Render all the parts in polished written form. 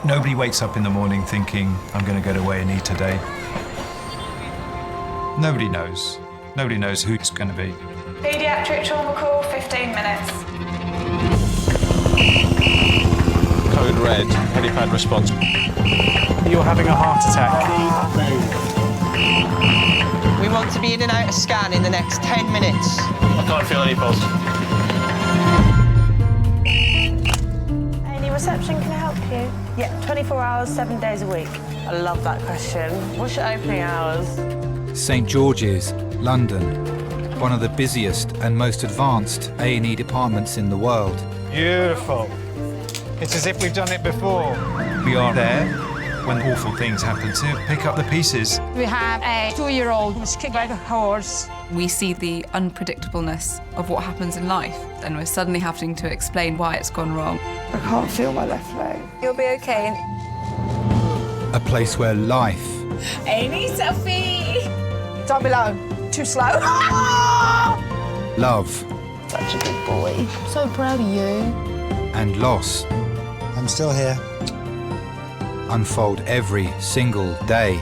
Nobody wakes up in the morning thinking, I'm going to go to A&E today. Nobody knows. Nobody knows who it's going to be. Paediatric trauma call, 15 minutes. Code red, helipad response. You're having a heart attack. We want to be in and out of scan in the next 10 minutes. I can't feel any pulse. Any reception, can I help you? Yeah, 24 hours, 7 days a week. I love that question. What's your opening hours? St George's, London, one of the busiest and most advanced A&E departments in the world. Beautiful. It's as if we've done it before. We are there when awful things happen to pick up the pieces. We have a 2-year-old who's kicked like a horse. We see the unpredictableness of what happens in life, and we're suddenly having to explain why it's gone wrong. I can't feel my left leg. You'll be okay. A place where life Amy, selfie! Jamila, too slow. love Such a good boy. So proud of you. and loss I'm still here. unfold every single day.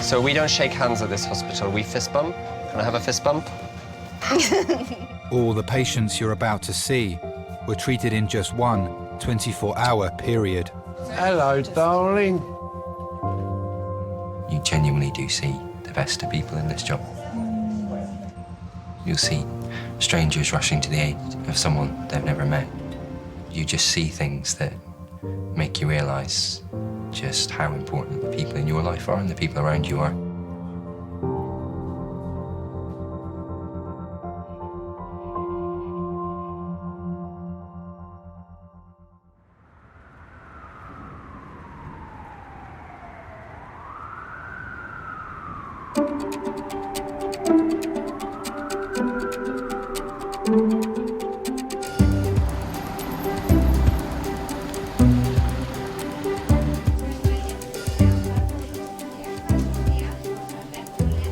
So we don't shake hands at this hospital, we fist bump. Can I have a fist bump? All the patients you're about to see were treated in just one 24-hour period. Hello, darling. You genuinely do see the best of people in this job. You'll see strangers rushing to the aid of someone they've never met. You just see things that make you realise just how important the people in your life are and the people around you are.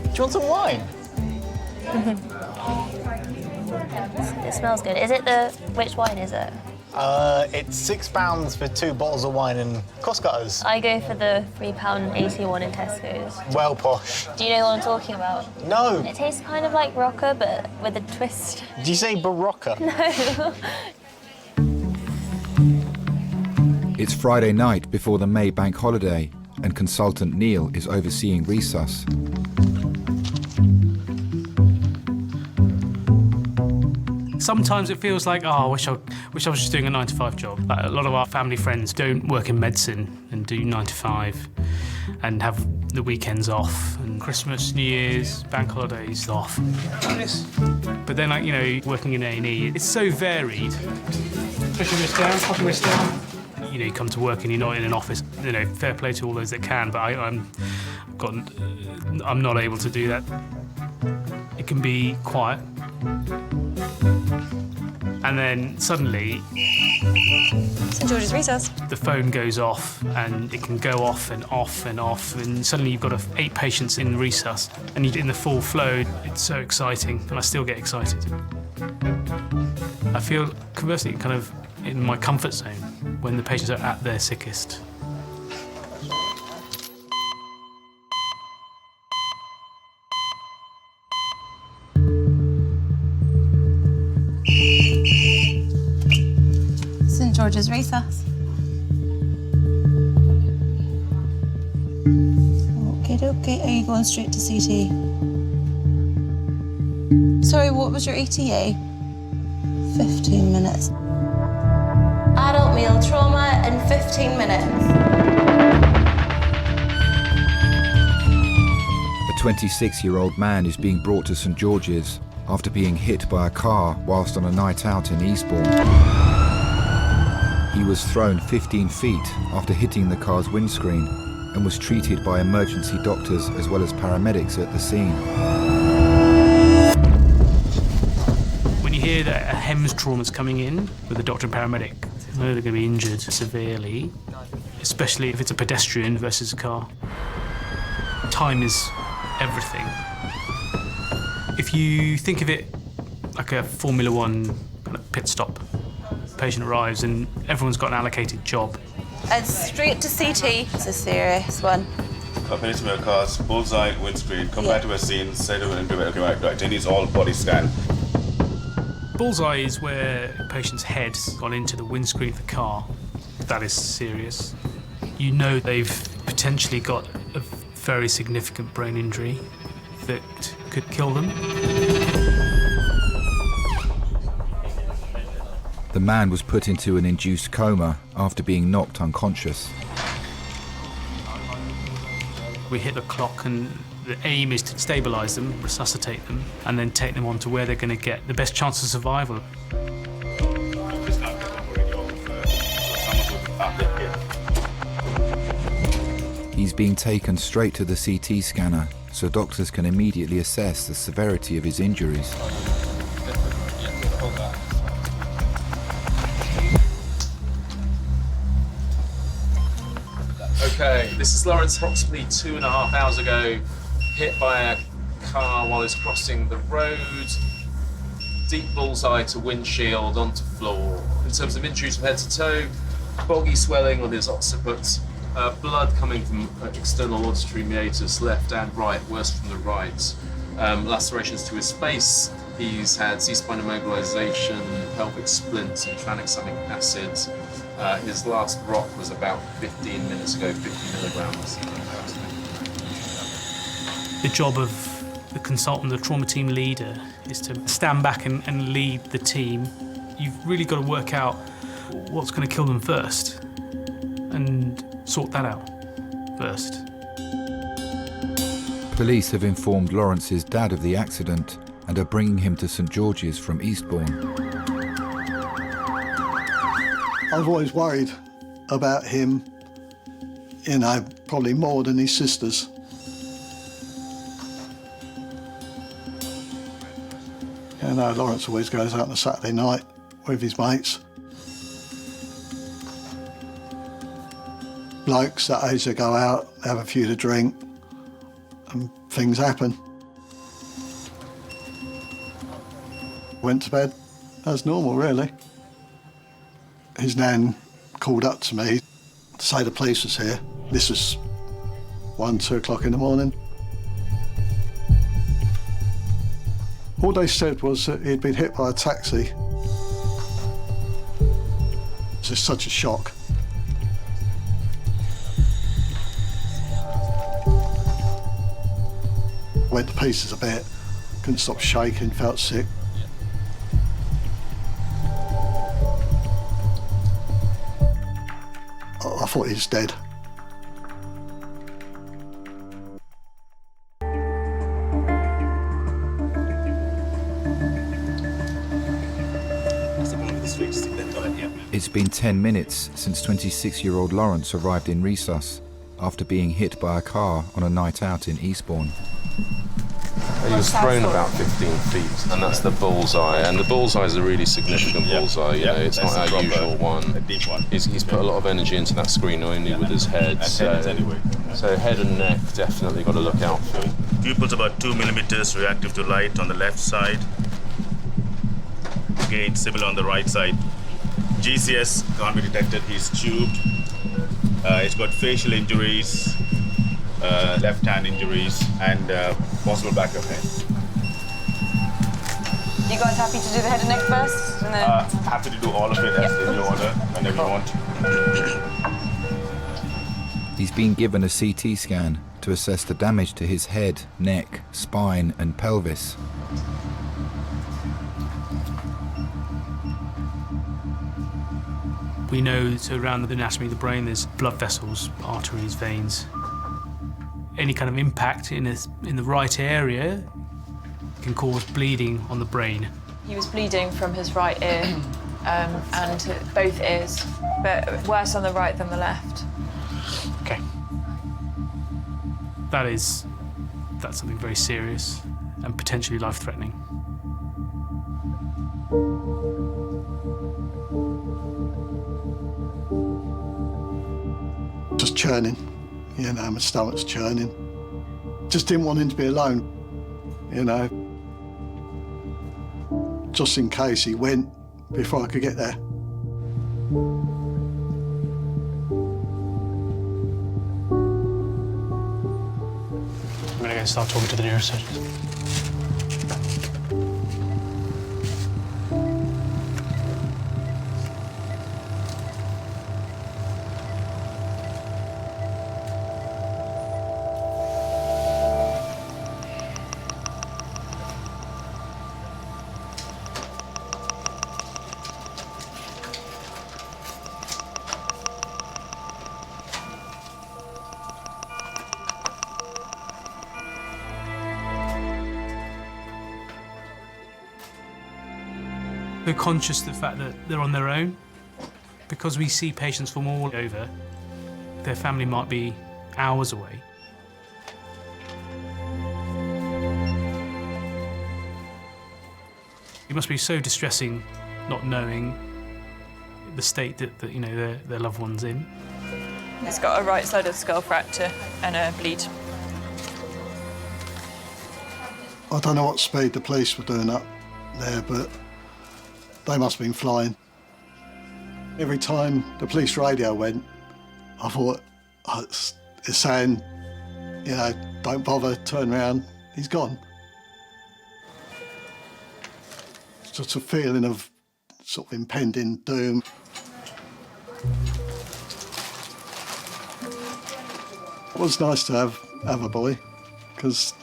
Do you want some wine? It smells good. Is it the... which wine is it? It's £6 for 2 bottles of wine and Costco's. I go for the £3.81 in Tesco's. Well posh. Do you know what I'm talking about? No. It tastes kind of like Rocker, but with a twist. Did you say Barocca? No. It's Friday night before the May bank holiday, and consultant Neil is overseeing resus. Sometimes it feels like, oh, I wish I was just doing a 9-to-5 job. Like, a lot of our family friends don't work in medicine and do 9-to-5 and have the weekends off and Christmas, New Year's, bank holidays off. But then, like, you know, working in A&E, it's so varied. Push your wrist down, pop your wrist down. You know, you come to work and you're not in an office. You know, fair play to all those that can, but I'm not able to do that. It can be quiet. And then suddenly, St George's Resus. the phone goes off, and it can go off and off and off, and suddenly you've got 8 patients in resus, and you're in the full flow. It's so exciting, and I still get excited. I feel, conversely, kind of in my comfort zone when the patients are at their sickest. St George's Resus. Okay, are you going straight to CT? Sorry, what was your ETA? 15 minutes. Adult meal trauma in 15 minutes. A 26-year-old man is being brought to St George's after being hit by a car whilst on a night out in Eastbourne. He was thrown 15 feet after hitting the car's windscreen and was treated by emergency doctors as well as paramedics at the scene. When you hear that a HEMS trauma's coming in with a doctor and paramedic, you know they're going to be injured severely, especially if it's a pedestrian versus a car. Time is everything. If you think of it like a Formula One kind of pit stop, patient arrives and everyone's got an allocated job. And straight to CT. It's a serious one. Penetrative cause, bullseye, windscreen, come back to a scene, say to him, okay, right, it needs all body scan. Bullseye is where a patient's head's gone into the windscreen of the car. That is serious. You know they've potentially got a very significant brain injury that could kill them. The man was put into an induced coma after being knocked unconscious. We hit the clock and the aim is to stabilise them, resuscitate them, and then take them on to where they're going to get the best chance of survival. He's being taken straight to the CT scanner so doctors can immediately assess the severity of his injuries. Okay, this is Lawrence approximately 2.5 hours ago, hit by a car while he's crossing the road. Deep bullseye to windshield onto floor. In terms of injuries from head to toe, boggy swelling on his occiput, blood coming from external auditory meatus, left and right, worse from the right. Lacerations to his face. He's had C-spine immobilization, pelvic splints, and tranexamic acid. His last rock was about 15 minutes ago, 50 milligrams. The job of the consultant, the trauma team leader, is to stand back and lead the team. You've really got to work out what's going to kill them first and sort that out first. Police have informed Lawrence's dad of the accident and are bringing him to St George's from Eastbourne. I've always worried about him, you know, probably more than his sisters. You know, Lawrence always goes out on a Saturday night with his mates. Blokes that age, they go out, have a few to drink, and things happen. Went to bed as normal, really. His nan called up to me to say the police was here. This was 1, 2 o'clock in the morning. All they said was that he'd been hit by a taxi. It was just such a shock. Went to pieces a bit, couldn't stop shaking, felt sick. I thought he was dead. It's been 10 minutes since 26-year-old Lawrence arrived in Resus after being hit by a car on a night out in Eastbourne. He was thrown about 15 feet, and that's the bullseye. And the bullseye is a really significant bullseye. You know, it's not our usual one. He's put a lot of energy into that screen, only with his head. So head and neck definitely got to look out for. Pupils about 2 millimeters reactive to light on the left side. Gauge similar on the right side. GCS can't be detected. He's tubed. He's got facial injuries, left hand injuries, and possible back of head. You guys happy to do the head and neck first? And then... Happy to do all of it as in your order, whenever you want. He's been given a CT scan to assess the damage to his head, neck, spine, and pelvis. We know that around the anatomy of the brain there's blood vessels, arteries, veins. Any kind of impact in the right area can cause bleeding on the brain. He was bleeding from his right ear and both ears, but worse on the right than the left. Okay. That's something very serious and potentially life-threatening. Just churning, you know, my stomach's churning. Just didn't want him to be alone, you know. Just in case he went before I could get there. I'm going to go and start talking to the neurosurgeons. We're conscious of the fact that they're on their own. Because we see patients from all over, their family might be hours away. It must be so distressing not knowing the state that you know, their loved one's in. He's got a right side of skull fracture and a bleed. I don't know what speed the police were doing up there, but they must have been flying. Every time the police radio went, I thought, oh, it's saying, you know, don't bother, turn around, he's gone. It's just a feeling of sort of impending doom. It was nice to have a boy, because,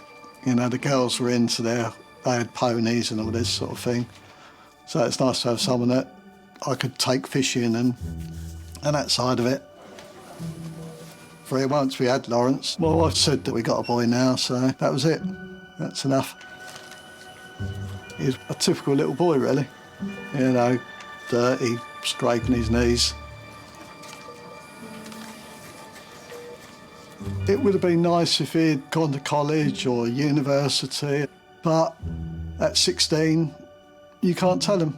you know, the girls were into they had ponies and all this sort of thing. So it's nice to have someone that I could take fishing and that side of it. For once we had Lawrence, my wife said that we got a boy now, so that was it. That's enough. He's a typical little boy, really. You know, dirty, scraping his knees. It would have been nice if he'd gone to college or university, but at 16, you can't tell him.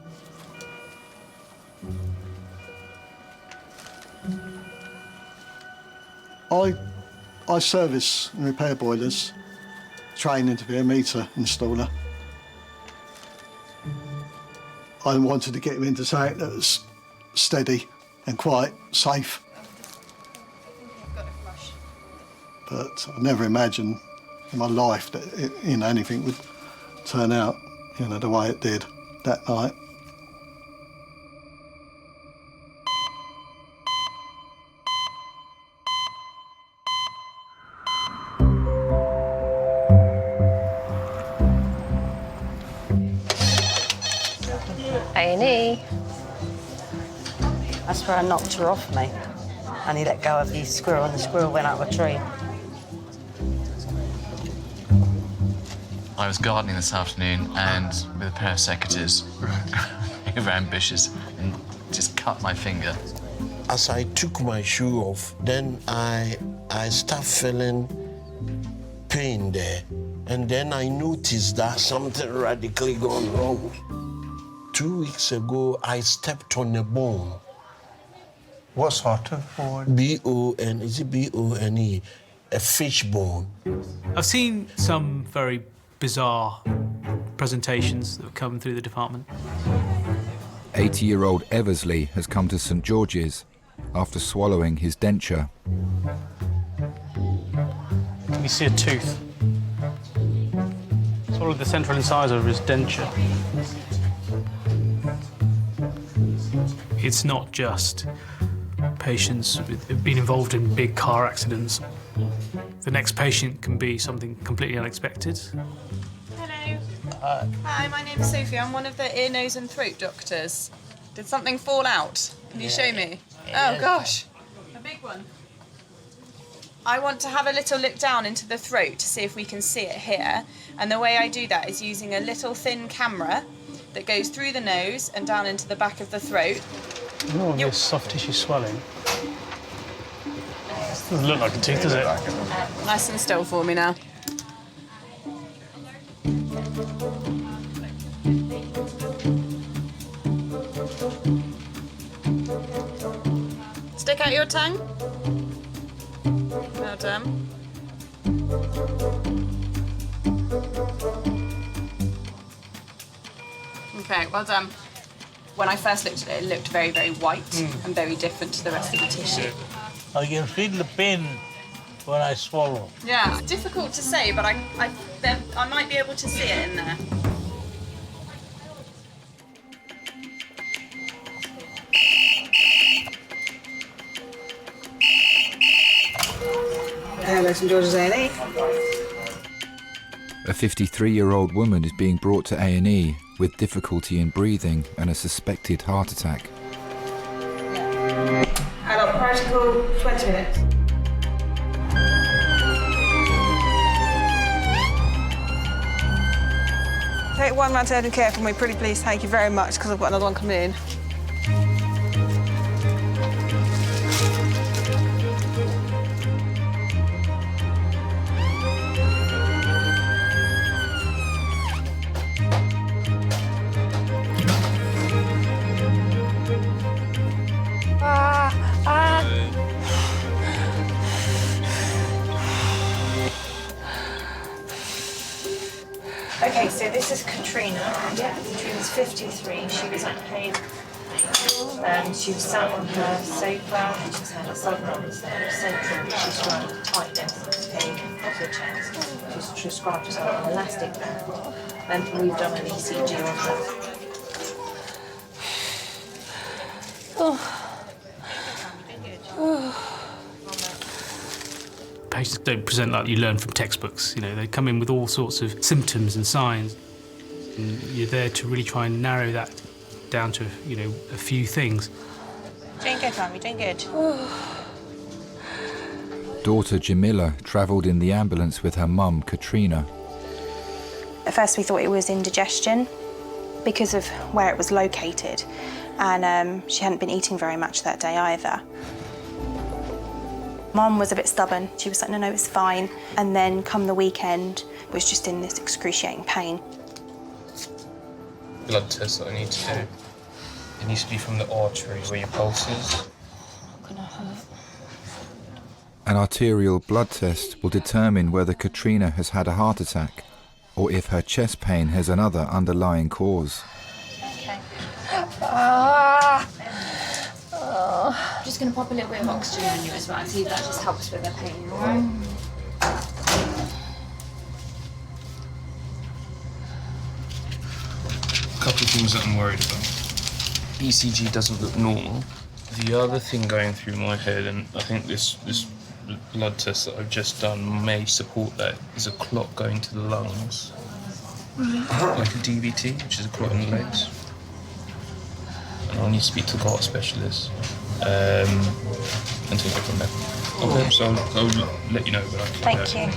I service and repair boilers, training to be a meter installer. I wanted to get him into something that was steady and quite safe. But I never imagined in my life that anything would turn out, the way it did that night. A&E. That's where I knocked her off me. And he let go of the squirrel, and the squirrel went up a tree. I was gardening this afternoon and with a pair of secateurs, very ambitious, and just cut my finger. As I took my shoe off, then I start feeling pain there. And then I noticed that something radically gone wrong. 2 weeks ago, I stepped on a bone. What sort of bone? B-O-N, is it B-O-N-E? A fish bone. I've seen some very bizarre presentations that have come through the department. 80-year-old Eversley has come to St George's after swallowing his denture. Can you see a tooth? Swallowed the central incisor of his denture. It's not just patients who've been involved in big car accidents. The next patient can be something completely unexpected. Hello. Hi, my name's Sophie. I'm one of the ear, nose and throat doctors. Did something fall out? Can you show me? Oh, gosh. A big one. I want to have a little look down into the throat to see if we can see it here. And the way I do that is using a little thin camera that goes through the nose and down into the back of the throat. Oh, this soft tissue swelling. Doesn't look like a tooth, does it? Nice and still for me now. Stick out your tongue. Well done. Okay, well done. When I first looked at it, it looked very, very white and very different to the rest of the tissue. I can feel the pain when I swallow. Yeah, it's difficult to say, but I might be able to see it in there. Hello, St George's A&E. A 53-year-old woman is being brought to A&E with difficulty in breathing and a suspected heart attack. Adult protocol, 20 minutes. Take one round to urgent care for me, pretty please. Thank you very much, because I've got another one coming in. Okay, so this is Katrina. Yeah, Katrina's 53. She was at home. She was sat on her sofa. She's had a sudden central. She's got tightness of her chest. She's prescribed herself an elastic band, and we've done an ECG on her. Patients don't present like you learn from textbooks. You know, they come in with all sorts of symptoms and signs. And you're there to really try and narrow that down to, you know, a few things. Doing good, Mum, you're doing good. Daughter Jamila travelled in the ambulance with her mum, Katrina. At first we thought it was indigestion because of where it was located, and she hadn't been eating very much that day either. Mum was a bit stubborn. She was like, no, it's fine. And then come the weekend, was just in this excruciating pain. Blood test that I need to do. It needs to be from the artery where your pulse is. An arterial blood test will determine whether Katrina has had a heart attack or if her chest pain has another underlying cause. Okay. I'm just going to pop a little bit of oxygen on you as well and see if that just helps with the pain, all right? A couple of things that I'm worried about. ECG doesn't look normal. The other thing going through my head, and I think this blood test that I've just done may support that, is a clot going to the lungs. Like a DVT, which is a clot in the legs. And I'll need to speak to the heart specialist and take it from there. Okay, so I'll let you know. But Thank you.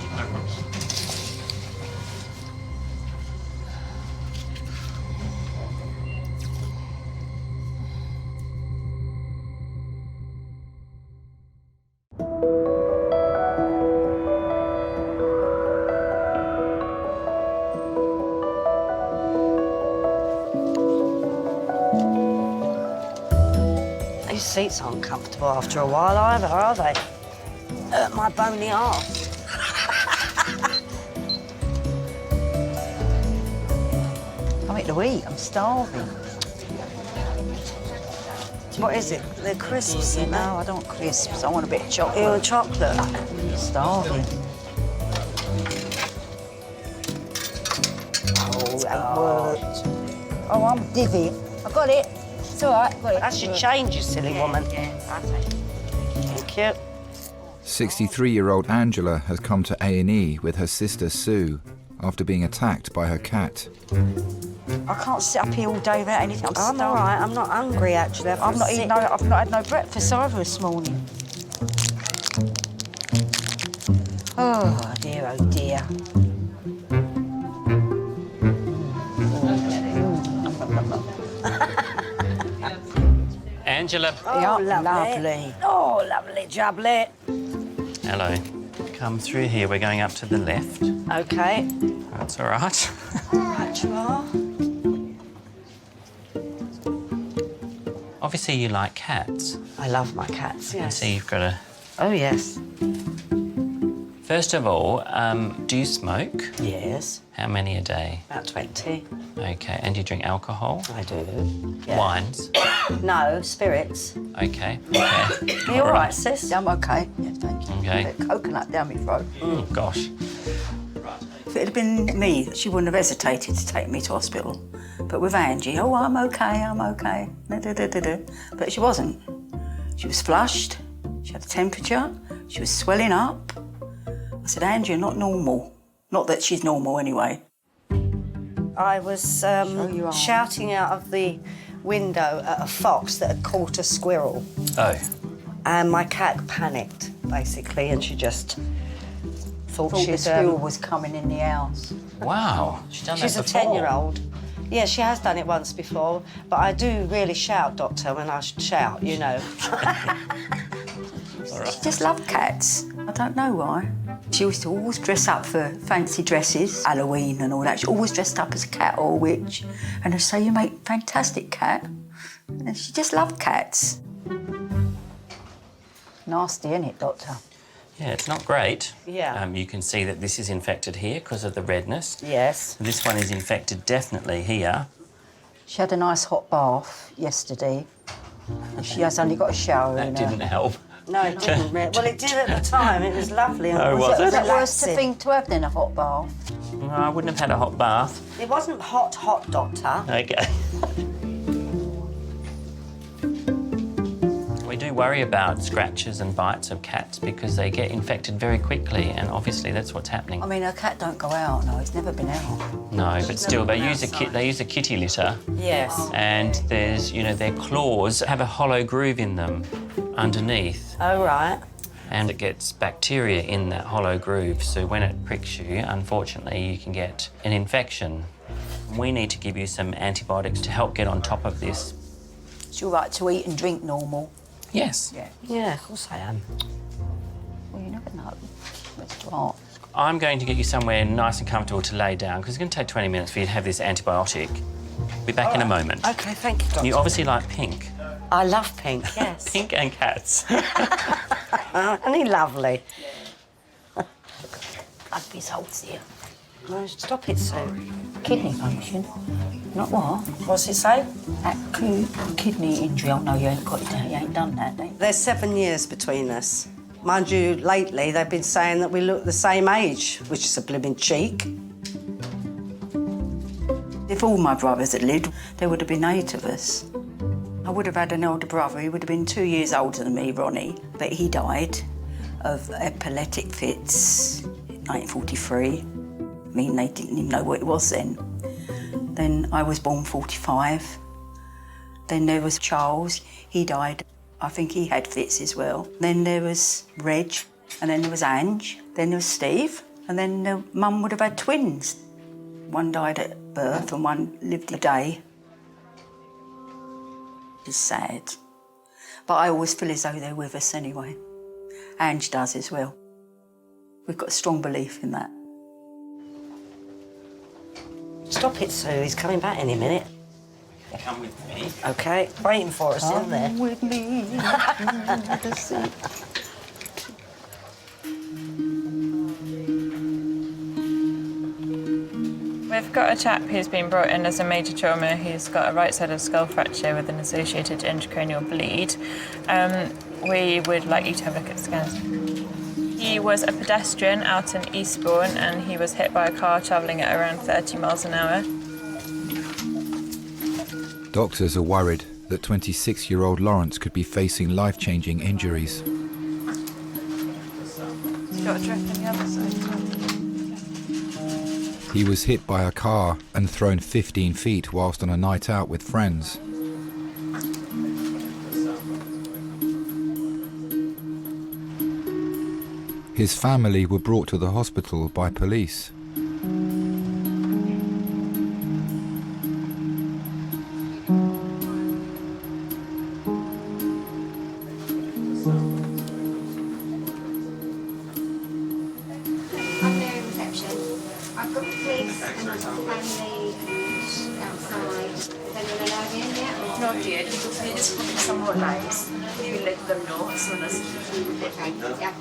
These seats aren't comfortable after a while either, are they? Hurt my bony arse. I need to eat, I'm starving. What is it? They're crisps, you know? I don't want crisps, I want a bit of chocolate. You want chocolate? I'm starving. Oh, that worked. Oh, I'm divvy. I got it. It's all right, got it. That should change, you silly woman. Thank you. 63-year-old Angela has come to A&E with her sister Sue after being attacked by her cat. I can't sit up here all day without anything. I'm all right. I'm not hungry, actually. I've not had no breakfast either this morning. Oh, dear, oh, dear. Angela. Oh, lovely. Oh, lovely jubbly. Hello. Come through here. We're going up to the left. OK. That's all right. Right, you are. Obviously, you like cats. I love my cats, I can yes. see you've got a... Oh, yes. First of all, do you smoke? Yes. How many a day? About 20. Okay, and do you drink alcohol? I do. Yeah. Wines? No, spirits. Okay, okay. Are you all right, sis? I'm okay. Yeah, thank you. Okay. Bit of coconut down my throat. Oh, gosh. If it had been me, she wouldn't have hesitated to take me to hospital. But with Angie, oh, I'm okay, I'm okay. But she wasn't. She was flushed, she had a temperature, she was swelling up. I said, Angie, you're not normal. Not that she's normal anyway. I was shouting out of the window at a fox that had caught a squirrel. Oh. And my cat panicked, basically, and she just thought The she'd... squirrel was coming in the house. Wow, she's done that She's a before. 10-year-old. Yeah, she has done it once before, but I do really shout, Doctor, when I shout, you know. She just loved cats. I don't know why. She used to always dress up for fancy dresses, Halloween and all that. She always dressed up as a cat or a witch. And I'd say, you make a fantastic cat. And she just loved cats. Nasty, isn't it, Doctor? Yeah, it's not great. Yeah. You can see that this is infected here because of the redness. Yes. This one is infected definitely here. She had a nice hot bath yesterday. And she has only got a shower in That her. didn't help. No, it didn't. Well, it did at the time. It was lovely. And Oh, was it? Was that worse relaxing. to think to have than a hot bath? No, I wouldn't have had a hot bath. It wasn't hot, Doctor. Okay. We do worry about scratches and bites of cats because they get infected very quickly, and obviously that's what's happening. I mean, her cat don't go out. No, he's never been out. No, but still, they use a kitty litter. Yes. And there's, you know, their claws have a hollow groove in them underneath. Oh, right. And it gets bacteria in that hollow groove, so when it pricks you, unfortunately, you can get an infection. We need to give you some antibiotics to help get on top of this. Is she all right to eat and drink normal? Yes. Yeah. Yeah, of course I am. Well, you never know. Let's start. I'm going to get you somewhere nice and comfortable to lay down, because it's going to take 20 minutes for you to have this antibiotic. Be back in a moment. OK, thank you, Doctor. You obviously like pink. I love pink, yes. Pink and cats. Isn't he lovely? Ugly salts here. No, stop it, Sue. Kidney function. Not what? What's it say? Kidney injury. Oh, no, you ain't got it. You ain't done that, ain't you? There's 7 years between us. Mind you, lately they've been saying that we look the same age, which is a blooming cheek. If all my brothers had lived, there would have been 8 of us. I would have had an older brother. He would have been 2 years older than me, Ronnie. But he died of epileptic fits in 1943. I mean, they didn't even know what it was then. Then I was born 45. Then there was Charles. He died. I think he had fits as well. Then there was Reg, and then there was Ange. Then there was Steve, and then the mum would have had twins. One died at birth and one lived a day. It's sad. But I always feel as though they're with us anyway. Ange does as well. We've got a strong belief in that. Stop it, Sue. He's coming back any minute. Come with me. OK, waiting for us in there. Come with me. We've got a chap who's been brought in as a major trauma who's got a right-sided skull fracture with an associated intracranial bleed. We would like you to have a look at the scans. He was a pedestrian out in Eastbourne and he was hit by a car travelling at around 30 miles an hour. Doctors are worried that 26-year-old Lawrence could be facing life-changing injuries. Got a drip on the other side. He was hit by a car and thrown 15 feet whilst on a night out with friends. His family were brought to the hospital by police. I've got the police and I've got family outside. Is anyone allowed in yet? Not yet, because we just put some more lights. We will let them know as soon as. Okay, yeah.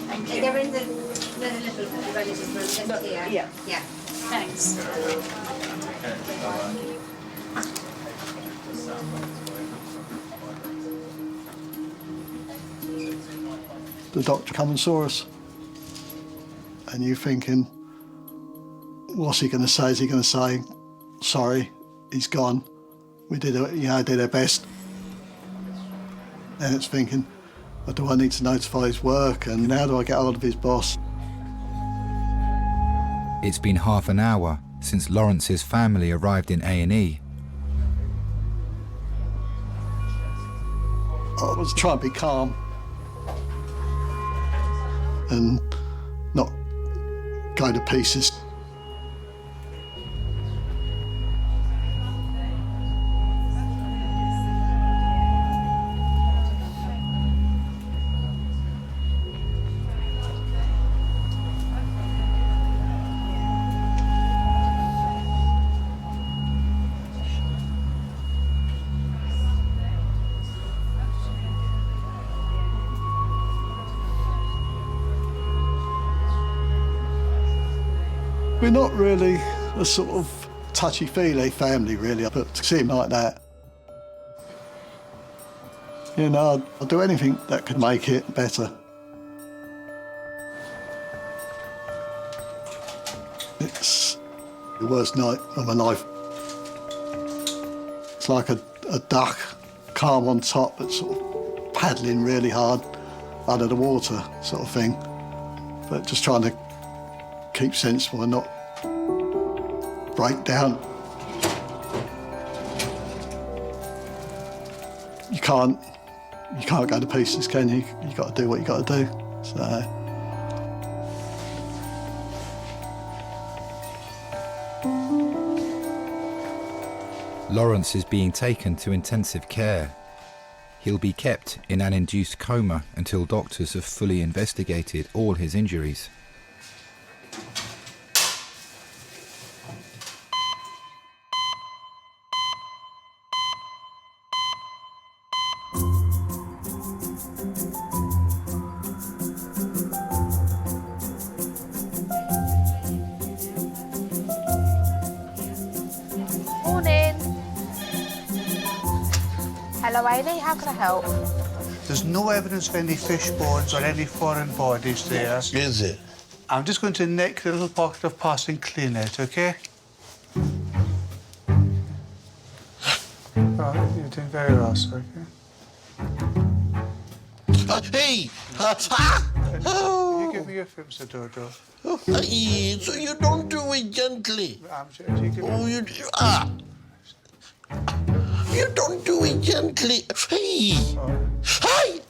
Thank you. They're in the little relatives room just here. Yeah. Yeah. Thanks. The doctor come and saw us. And you're thinking, what's he going to say? Is he going to say, sorry, he's gone. We did our best. And it's thinking, well, do I need to notify his work? And how do I get hold of his boss? It's been half an hour since Lawrence's family arrived in A&E. I was trying to be calm and not go to pieces. We're not really a sort of touchy-feely family, really, but to see him like that, you know, I'd do anything that could make it better. It's the worst night of my life. It's like a duck, calm on top, but sort of paddling really hard under the water sort of thing, but just trying to keep sensible and not break down. You can't go to pieces, can you? You got to do what you got to do. So. Lawrence is being taken to intensive care. He'll be kept in an induced coma until doctors have fully investigated all his injuries. Morning. Hello, Amy. How can I help? There's no evidence of any fish bones or any foreign bodies there. Is it? I'm just going to nick the little pocket of pus and clean it, OK? Oh, you're doing very well, sir, OK? Hey! Can you give me your film, Sir Dodo? Hey, so you don't do it gently. Oh, you do. You don't do it gently. Hey! Hey!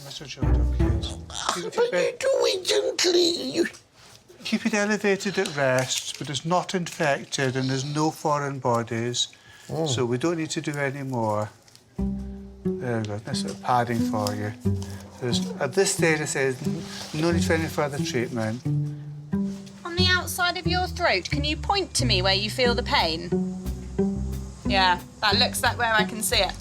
Mr. Jordan, please. But you do it gently. Keep it elevated at rest, but it's not infected and there's no foreign bodies, so we don't need to do any more. There we go. Nice little padding for you. At this stage, it says no need for any further treatment. On the outside of your throat, can you point to me where you feel the pain? Yeah, that looks like where I can see it.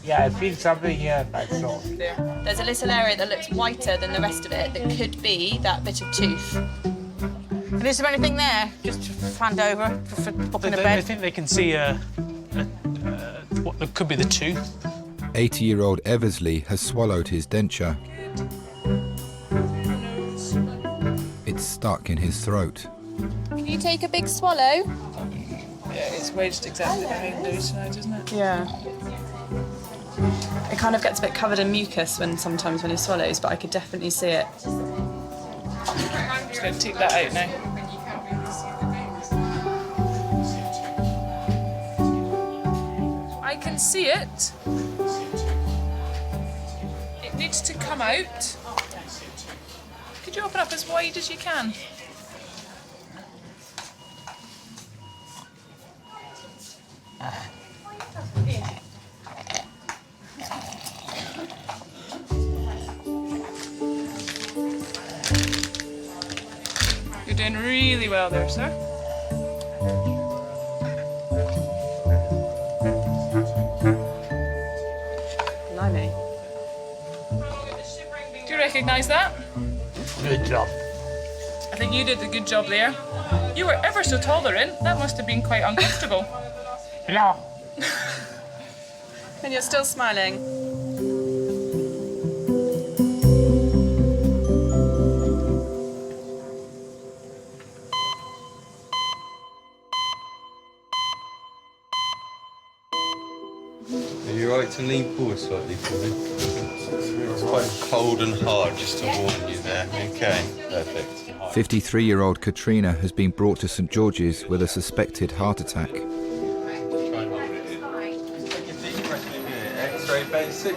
Yeah, I feel something here, that's all. There's a little area that looks whiter than the rest of it that could be that bit of tooth. And is there anything there? Just hand over for booking a bed? I think they can see what could be the tooth. 80-year-old Eversley has swallowed his denture. It's stuck in his throat. Can you take a big swallow? Yeah, it's wedged exactly behind those sides, isn't it? Yeah. It kind of gets a bit covered in mucus sometimes when he swallows, but I could definitely see it. I'm just going to take that out now. I can see it. It needs to come out. Could you open up as wide as you can? You're doing really well there, sir. Blimey. Do you recognise that? Good job. I think you did a good job there. You were ever so tolerant. That must have been quite uncomfortable. No. And you're still smiling. Are you right to lean forward slightly for me? It's quite cold and hard, just to warn you there. Okay, perfect. 53-year-old Katrina has been brought to St George's with a suspected heart attack. X-ray basic.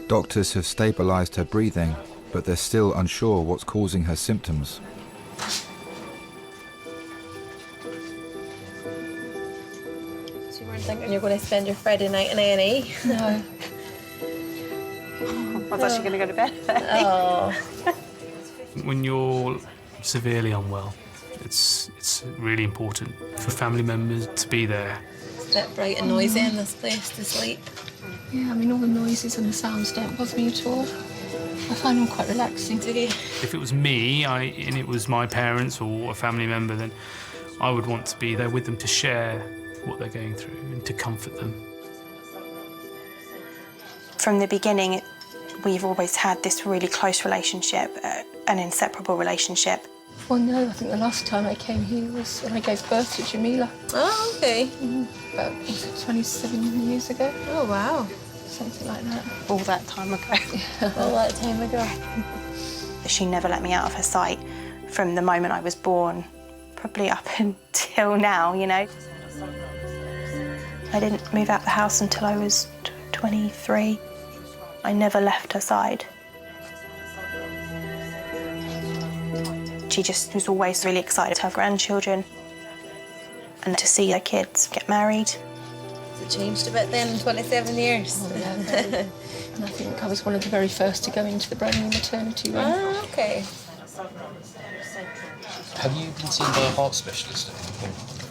Doctors have stabilised her breathing, but they're still unsure what's causing her symptoms. So you weren't thinking you're going to spend your Friday night in A&E? No. I thought you were going to go to bed. Oh. When you're severely unwell, it's really important for family members to be there. It's a bit bright and noisy in this place to sleep. Yeah, I mean, all the noises and the sounds don't bother me at all. I find them quite relaxing. Do you? If it was me and it was my parents or a family member, then I would want to be there with them to share what they're going through and to comfort them. From the beginning, we've always had this really close relationship, an inseparable relationship. Well, no, I think the last time I came here was when I gave birth to Jamila. Oh, okay. About, was it 27 years ago? Oh, wow. Something like that. All that time ago. All that time ago. She never let me out of her sight from the moment I was born, probably up until now, you know. I didn't move out the house until I was 23. I never left her side. She just was always really excited to have grandchildren and to see her kids get married. Has it changed a bit then in 27 years? Oh, yeah, very. And I think I was one of the very first to go into the brand new maternity room. Oh, okay. Have you been seen by a heart specialist?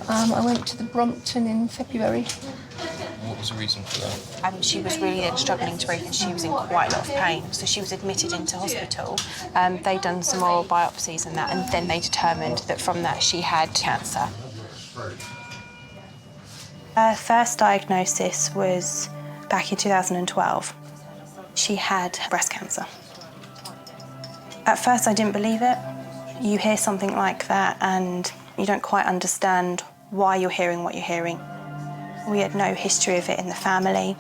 I went to the Brompton in February. What was the reason for that? She was really then struggling to breathe and she was in quite a lot of pain. So she was admitted into hospital. They'd done some oral biopsies and that, and then they determined that from that she had cancer. Her first diagnosis was back in 2012. She had breast cancer. At first I didn't believe it. You hear something like that and you don't quite understand why you're hearing what you're hearing. We had no history of it in the family.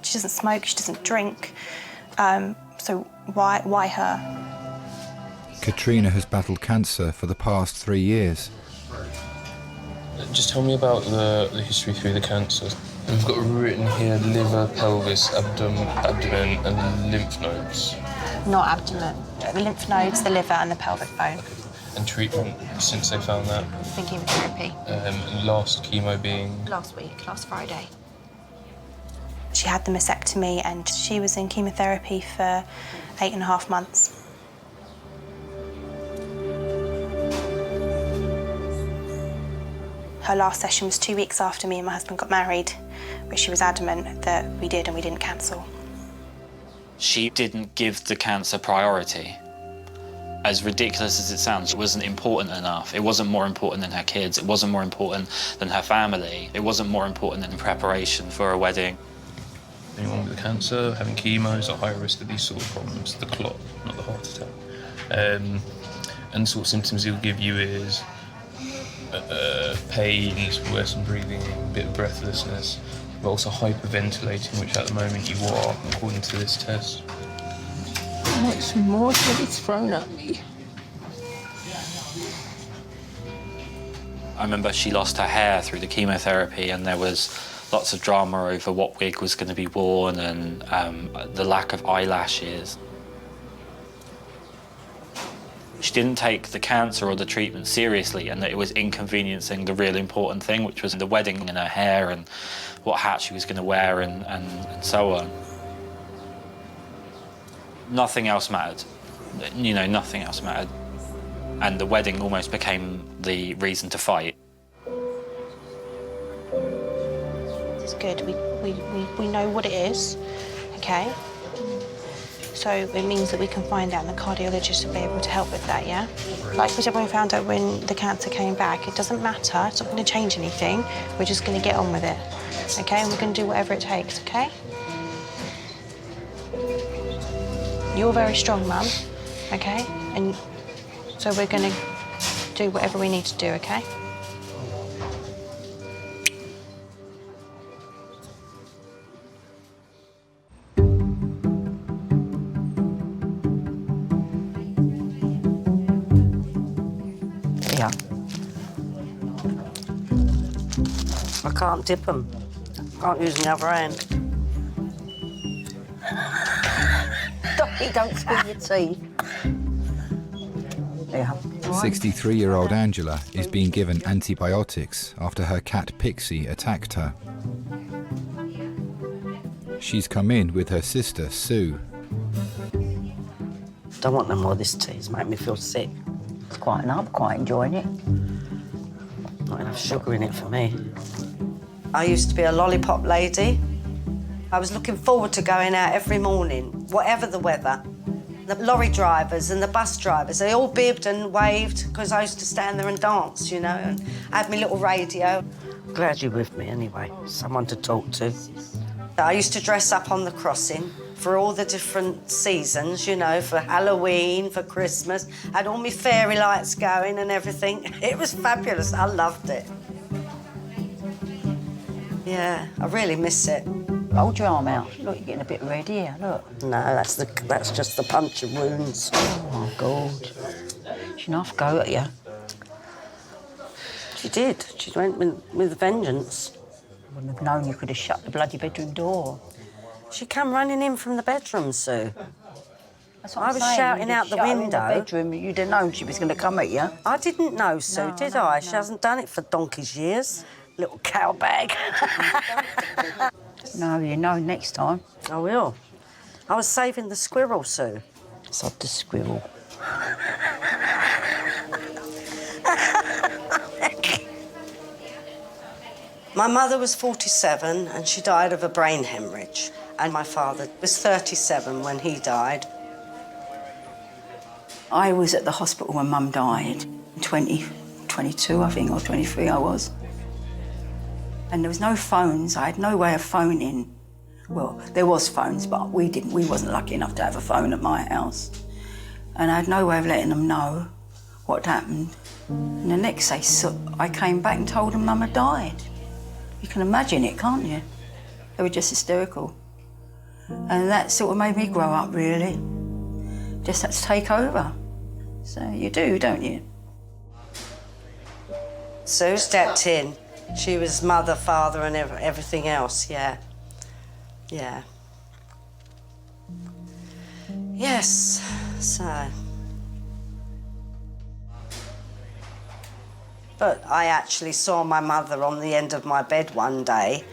She doesn't smoke, she doesn't drink, so why her? Katrina has battled cancer for the past 3 years. Just tell me about the history through the cancer. We've got written here liver, pelvis, abdomen and lymph nodes. Not abdomen. The lymph nodes, the liver and the pelvic bone. And treatment since they found that? It's been chemotherapy. And last chemo being? Last Friday. She had the mastectomy and she was in chemotherapy for 8.5 months. Her last session was 2 weeks after me and my husband got married, but she was adamant that we did and we didn't cancel. She didn't give the cancer priority. As ridiculous as it sounds, it wasn't important enough. It wasn't more important than her kids. It wasn't more important than her family. It wasn't more important than preparation for a wedding. Anyone with cancer, having chemo is at higher risk of these sort of problems, the clot, not the heart attack. And the sort of symptoms he'll give you is pain, worsened breathing, a bit of breathlessness, but also hyperventilating, which at the moment you are, according to this test. Like some more to be thrown at me. I remember she lost her hair through the chemotherapy and there was lots of drama over what wig was going to be worn and the lack of eyelashes. She didn't take the cancer or the treatment seriously and that it was inconveniencing the real important thing, which was the wedding and her hair and what hat she was going to wear and so on. Nothing else mattered. You know, nothing else mattered. And the wedding almost became the reason to fight. It's good. We know what it is, okay? So it means that we can find out and the cardiologist will be able to help with that, yeah? Like we said when we found out when the cancer came back, it doesn't matter, it's not going to change anything. We're just going to get on with it, OK? And we're going to do whatever it takes, OK? You're very strong, Mum, OK? And so we're going to do whatever we need to do, OK? Yeah. I can't dip them. Can't use my other hand. Don't spill your tea. Yeah. 63-year-old Angela is being given antibiotics after her cat Pixie attacked her. She's come in with her sister Sue. Don't want no more of this tea. It's making me feel sick. It's quite enough. I'm quite enjoying it. Not enough sugar in it for me. I used to be a lollipop lady. I was looking forward to going out every morning, whatever the weather. The lorry drivers and the bus drivers, they all bibbed and waved because I used to stand there and dance, you know, and had my little radio. Glad you're with me anyway, someone to talk to. I used to dress up on the crossing for all the different seasons, you know, for Halloween, for Christmas. I had all my fairy lights going and everything. It was fabulous, I loved it. Yeah, I really miss it. Hold your arm out. Look, you're getting a bit red here, look. No, that's just the puncture wounds. Oh, my God. She knocked go at you. She did. She went with a vengeance. I wouldn't have known you could have shut the bloody bedroom door. She came running in from the bedroom, Sue. That's what I I'm was saying. shouting out the window. In the bedroom, you'd have known she was going to come at you. I didn't know, Sue, did I? She hasn't done it for donkey's years. Little cow bag. No, you know next time. I will. I was saving the squirrel, Sue. Sod the squirrel. My mother was 47 and she died of a brain hemorrhage. And my father was 37 when he died. I was at the hospital when Mum died. 22, I think, or 23 I was. And there was no phones. I had no way of phoning. Well, there was phones, but we wasn't lucky enough to have a phone at my house. And I had no way of letting them know what happened. And the next day, I came back and told them Mum had died. You can imagine it, can't you? They were just hysterical. And that sort of made me grow up, really. Just had to take over. So you do, don't you? Sue stepped in. She was mother, father, and everything else, yeah. Yeah. Yes, so. But I actually saw my mother on the end of my bed one day,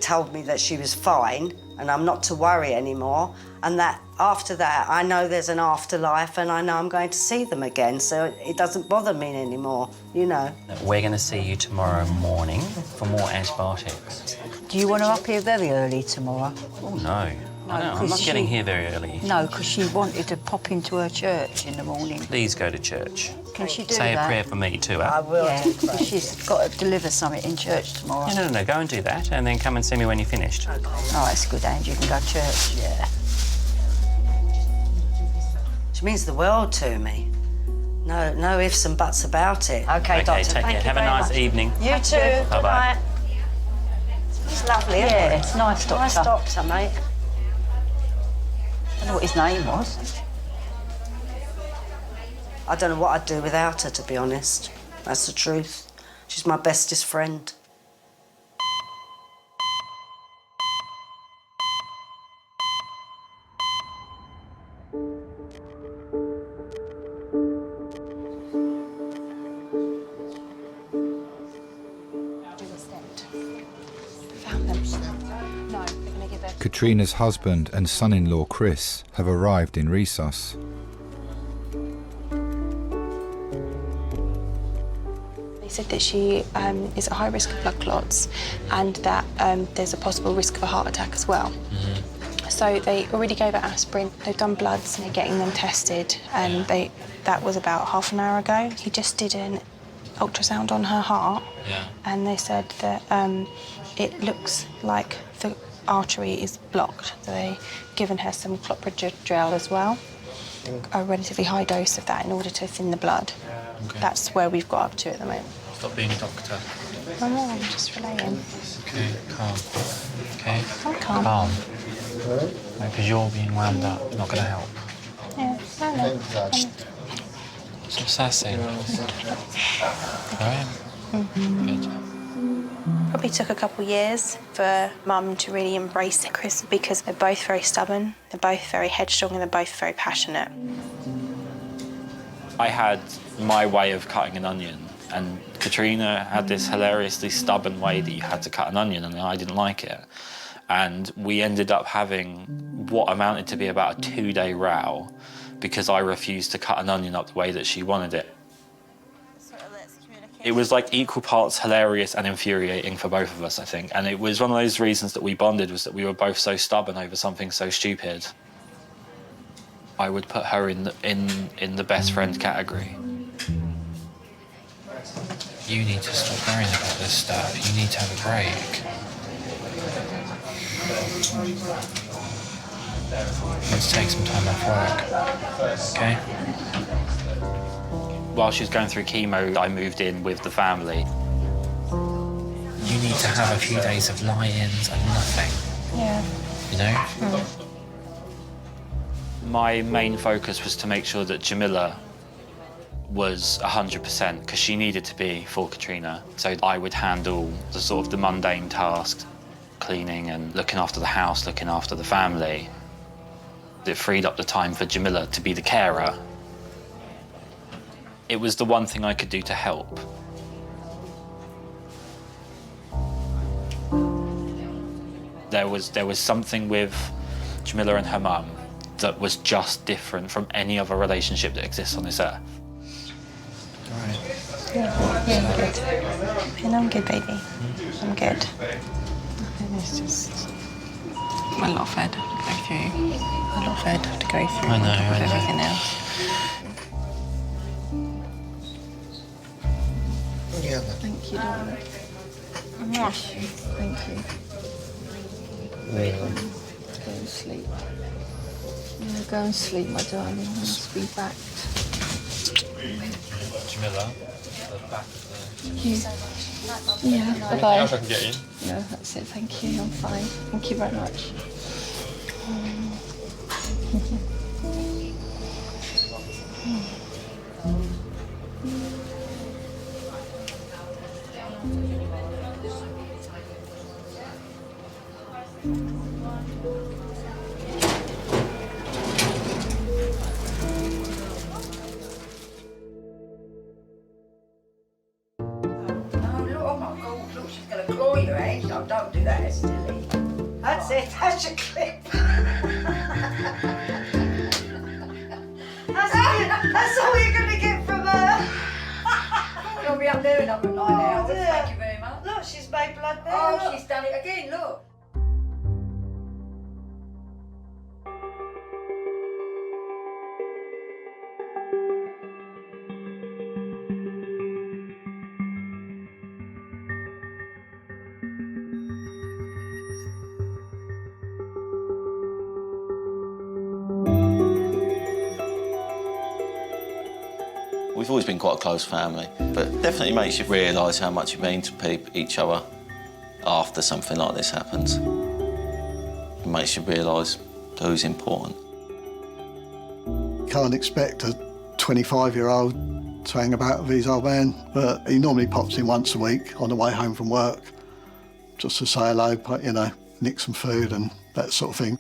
told me that she was fine and I'm not to worry anymore, and that after that I know there's an afterlife and I know I'm going to see them again, so it doesn't bother me anymore, you know. We're going to see you tomorrow morning for more antibiotics. Do you want her up here very early tomorrow? Oh, no. I'm not getting here very early. No, because she wanted to pop into her church in the morning. Please go to church. Can she do Say that? a prayer for me too, I will. Yeah, because she's got to deliver something in church tomorrow. No, go and do that and then come and see me when you're finished. Okay. Oh, that's good, Angie. You can go to church. Yeah. She means the world to me. No ifs and buts about it. Okay, Doctor, take care. Have a nice evening. You too. Bye-bye. Good night. It's lovely, isn't it? Yeah, it's nice, Doctor. Nice doctor, mate. I don't know what his name was. I don't know what I'd do without her, to be honest. That's the truth. She's my bestest friend. Katrina's husband and son-in-law Chris have arrived in Resus. They said that she is at high risk of blood clots and that there's a possible risk of a heart attack as well. So they already gave her aspirin. They've done bloods and they're getting them tested, and that was about half an hour ago. He just did an ultrasound on her heart, and they said that it looks like the artery is blocked. So they've given her some clopidogrel as well, a relatively high dose of that in order to thin the blood. Okay. That's where we've got up to at the moment. Stop being a doctor. Oh no, I'm just relaying. Okay, calm. Okay? I'm calm. Calm. Because you're being wound up, it's not going to help. Yeah, I know. Stop sassing. Alright? Good. Probably took a couple of years for Mum to really embrace Chris because they're both very stubborn, they're both very headstrong, and they're both very passionate. I had my way of cutting an onion, and Katrina had this hilariously stubborn way that you had to cut an onion, and I didn't like it. And we ended up having what amounted to be about a 2-day row because I refused to cut an onion up the way that she wanted it. It was like equal parts hilarious and infuriating for both of us, I think. And it was one of those reasons that we bonded, was that we were both so stubborn over something so stupid. I would put her in the best friend category. You need to stop worrying about this stuff. You need to have a break. Let's take some time off work, okay? While she was going through chemo, I moved in with the family. You need to have a few days of lie-ins and nothing. Yeah. You know? My main focus was to make sure that Jamila was 100% because she needed to be for Katrina. So I would handle the sort of the mundane tasks, cleaning and looking after the house, looking after the family. It freed up the time for Jamila to be the carer. It was the one thing I could do to help. There was something with Jamila and her mum that was just different from any other relationship that exists on this earth. Yeah, I'm good. And I'm good, baby. I'm good. It's just a lot of fed to go through. A lot of fed to go through. I know, on top of I know. everything else. Thank you, darling. Thank you. Go and sleep. Yeah, go and sleep, my darling. I'll be back. Jamila, the back of the... Thank you. Yeah, Anything bye-bye. else I can get you? No, that's it. Thank you. I'm fine. Thank you very much. Don't do that, it's silly. That's it, that's your clip. That's all you're going to get from her. I'll be up there in another 9 hours. Thank you very much. Look, she's made blood there. Oh, look. She's done it again, look. We've always been quite a close family, but definitely makes you realise how much you mean to each other after something like this happens. It makes you realise who's important. You can't expect a 25-year-old to hang about with his old man, but he normally pops in once a week on the way home from work, just to say hello, you know, nick some food and that sort of thing.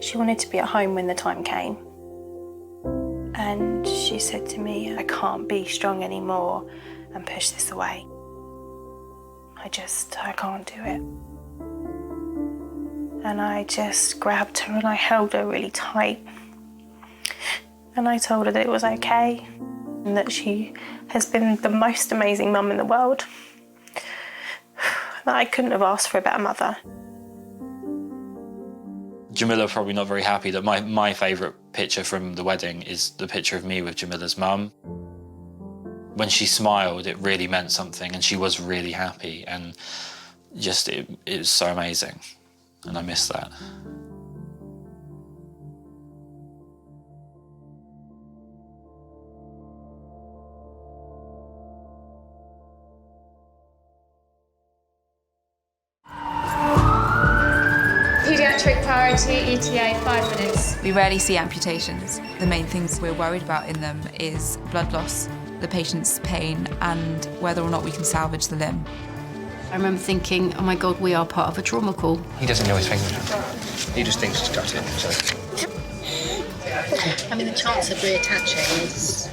She wanted to be at home when the time came. And And she said to me, I can't be strong anymore and push this away. I can't do it. And I just grabbed her and I held her really tight. And I told her that it was okay and that she has been the most amazing mum in the world. That I couldn't have asked for a better mother. Jamila probably not very happy that my favourite picture from the wedding is the picture of me with Jamila's mum. When she smiled, it really meant something, and she was really happy, and just it was so amazing, and I miss that. Paediatric priority ETA 5 minutes. We rarely see amputations. The main things we're worried about in them is blood loss, the patient's pain, and whether or not we can salvage the limb. I remember thinking, oh my God, we are part of a trauma call. He doesn't know his finger. He just thinks it's got it, so. I mean, the chance of reattaching is